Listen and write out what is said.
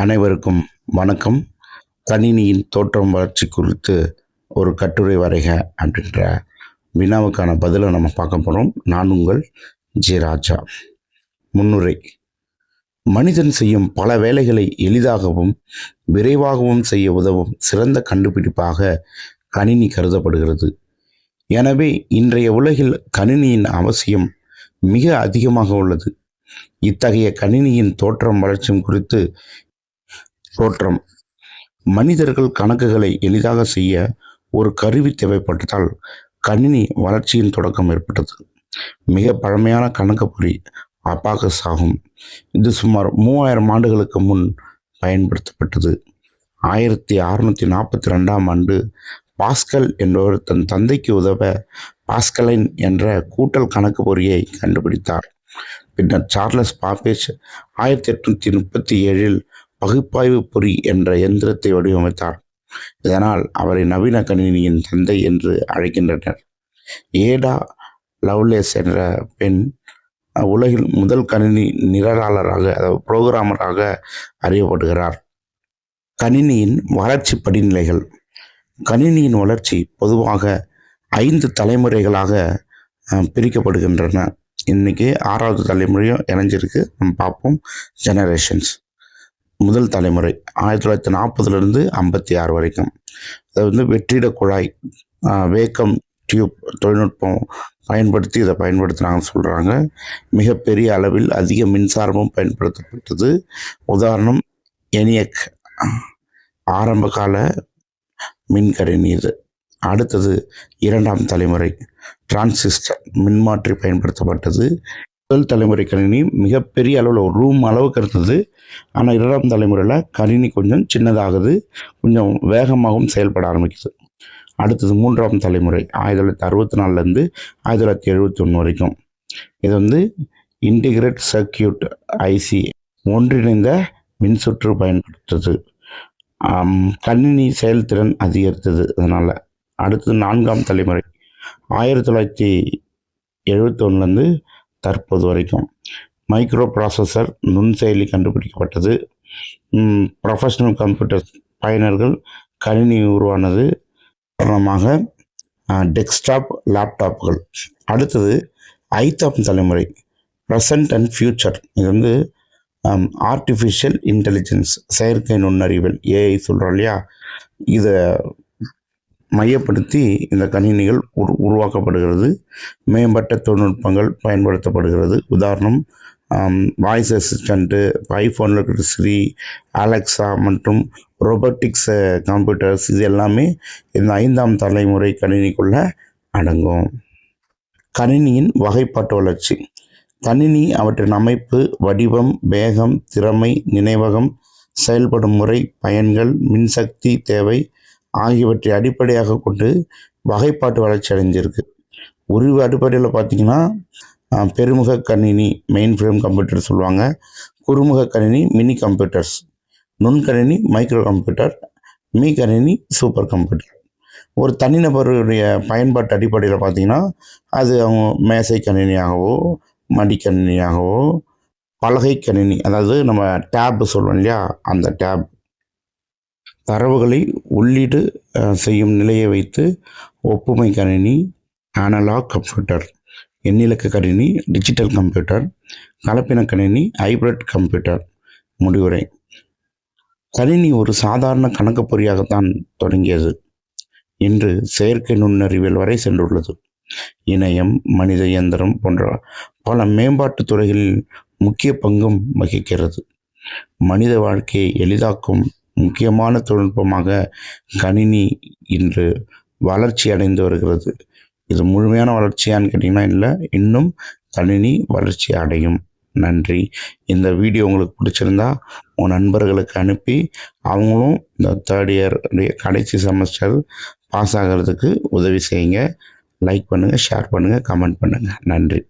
அனைவருக்கும் வணக்கம். கணினியின் தோற்றம் வளர்ச்சி குறித்து ஒரு கட்டுரை வரைக அப்படின்ற வினாவுக்கான பதிலை நம்ம பார்க்க போகிறோம். நான் உங்கள் ஜி ராஜா. முன்னுரை. மனிதன் செய்யும் பல வேலைகளை எளிதாகவும் விரைவாகவும் செய்ய உதவும் சிறந்த கண்டுபிடிப்பாக கணினி கருதப்படுகிறது. எனவே இன்றைய உலகில் கணினியின் அவசியம் மிக அதிகமாக உள்ளது. இத்தகைய கணினியின் தோற்றம் வளர்ச்சியும் குறித்து மனிதர்கள் கணக்குகளை எளிதாக செய்ய ஒரு கருவி தேவைப்பட்டதால் கணினி வளர்ச்சியின் தொடக்கம் ஏற்பட்டது. மிக பழமையான கணக்கு பொறி அபாகஸ் ஆகும். இது சுமார் 3000 ஆண்டுகளுக்கு முன் பயன்படுத்தப்பட்டது. 1642ஆம் ஆண்டு பாஸ்கல் என்பவர் தன் தந்தைக்கு உதவ பாஸ்கலைன் என்ற கூட்டல் கணக்கு பொறியை கண்டுபிடித்தார். பின்னர் சார்லஸ் பாப்பேஜ் 1837இல் பகுப்பாய்வு பொறி என்ற எந்திரத்தை வடிவமைத்தார். இதனால் அவரை நவீன கணினியின் தந்தை என்று அழைக்கின்றனர். ஏடா லவ்லேஸ் என்ற பெண் உலகில் முதல் கணினி நிரலாளராக புரோகிராமராக அறியப்படுகிறார். கணினியின் வளர்ச்சி படிநிலைகள். கணினியின் வளர்ச்சி பொதுவாக 5 தலைமுறைகளாக பிரிக்கப்படுகின்றன. இன்னைக்கு 6வது தலைமுறையும் இணைஞ்சிருக்கு. நம்ம பார்ப்போம். ஜெனரேஷன்ஸ். முதல் தலைமுறை 1940 56 வரைக்கும். அது வெற்றிட குழாய் வேக்கம் டியூப் தொழில்நுட்பம் பயன்படுத்தி இதை பயன்படுத்தினாங்கன்னு சொல்கிறாங்க. மிகப்பெரிய அளவில் அதிக மின்சாரமும் பயன்படுத்தப்பட்டது. உதாரணம் எனியக் ஆரம்ப கால மின்கணினி இது. அடுத்தது 2ஆம் தலைமுறை டிரான்சிஸ்டர் மின்மாற்றி பயன்படுத்தப்பட்டது. முதல் தலைமுறை கணினி மிகப்பெரிய அளவில் ஒரு ரூம் அளவுக்கு இருந்தது. ஆனால் 2ஆம் தலைமுறையில் கணினி கொஞ்சம் சின்னதாகுது, கொஞ்சம் வேகமாகவும் செயல்பட ஆரம்பிக்குது. அடுத்தது 3ஆம் தலைமுறை 1964 1971 வரைக்கும். இது இன்டிகிரேட் சர்க்கியூட் ஐசி ஒன்றிணைந்த மின்சுற்று பயன்படுத்துது. கணினி செயல்திறன் அதிகரித்தது அதனால். அடுத்தது 4ஆம் தலைமுறை 1971 தற்போது வரைக்கும். மைக்ரோ ப்ராசஸர் நுண்செயலி கண்டுபிடிக்கப்பட்டது. ப்ரொஃபஷனல் கம்ப்யூட்டர் பயனர்கள் கணினி உருவானது. காரணமாக டெஸ்க்டாப் லேப்டாப்புகள். அடுத்தது 5ஆம் தலைமுறை ப்ரெசன்ட் அண்ட் ஃபியூச்சர். இது ஆர்டிஃபிஷியல் இன்டெலிஜென்ஸ் செயற்கை நுண்ணறிவியல் ஏஐ சொல்கிறோம் இல்லையா, இதை மையப்படுத்தி இந்த கணினிகள் உருவாக்கப்படுகிறது. மேம்பட்ட தொழில்நுட்பங்கள் பயன்படுத்தப்படுகிறது. உதாரணம் வாய்ஸ் அசிஸ்டண்ட்டு, ஐஃபோனில் இருக்கிற ஸ்ரீ, அலெக்ஸா மற்றும் ரோபோட்டிக்ஸ் கம்ப்யூட்டர்ஸ், இது எல்லாமே இந்த 5ஆம் தலைமுறை கணினிக்குள்ளே அடங்கும். கணினியின் வகைப்பாட்டு வளர்ச்சி. கணினி அவற்றின் அமைப்பு, வடிவம், வேகம், திறமை, நினைவகம், செயல்படும் முறை, பயன்கள், மின்சக்தி தேவை ஆகியவற்றை அடிப்படையாக கொண்டு வகைப்பாட்டு வளர்ச்சி அடைஞ்சிருக்கு. உருவ அடிப்படையில் பார்த்திங்கன்னா பெருமுக கணினி மெயின் ஃப்ரேம் கம்ப்யூட்டர் சொல்லுவாங்க, குறுமுக கணினி மினி கம்ப்யூட்டர்ஸ், நுண்கணினி மைக்ரோ கம்ப்யூட்டர், மீ கணினி சூப்பர் கம்ப்யூட்டர். ஒரு தனிநபருடைய பயன்பாட்டு அடிப்படையில் பார்த்திங்கன்னா அது அவங்க மேசை கணினியாகவோ மடிக்கணினியாகவோ பலகை கணினி, அதாவது நம்ம டேப் சொல்லுவோம் இல்லையா, அந்த டேப் தரவுகளை உள்ளீடு செய்யும் நிலையை வைத்து ஒப்புமை கணினி, அனலாக் கம்ப்யூட்டர், எண்ணிலக்க கணினி, டிஜிட்டல் கம்ப்யூட்டர், கலப்பின கணினி, ஹைப்ரிட் கம்ப்யூட்டர். முடிவுரை. கணினி ஒரு சாதாரண கணக்கு பொறியாகத்தான் தொடங்கியது. இன்று செயற்கை நுண்ணறிவியல் வரை சென்றுள்ளது. இணையம், மனித இயந்திரம் போன்ற பல மேம்பாட்டு துறைகளில் முக்கிய பங்கும் வகிக்கிறது. மனித வாழ்க்கையை எளிதாக்கும் முக்கியமான தொழில்நுட்பமாக கணினி இன்று வளர்ச்சி அடைந்து வருகிறது. இது முழுமையான வளர்ச்சியான்னு கேட்டிங்கன்னா இல்லை, இன்னும் கணினி வளர்ச்சி அடையும். நன்றி. இந்த வீடியோ உங்களுக்கு பிடிச்சிருந்தா உங்கள் நண்பர்களுக்கு அனுப்பி அவங்களும் இந்த 3rd இயர் கடைசி செமஸ்டர் பாஸ் ஆகிறதுக்கு உதவி செய்யுங்க. லைக் பண்ணுங்கள், ஷேர் பண்ணுங்கள், கமெண்ட் பண்ணுங்கள். நன்றி.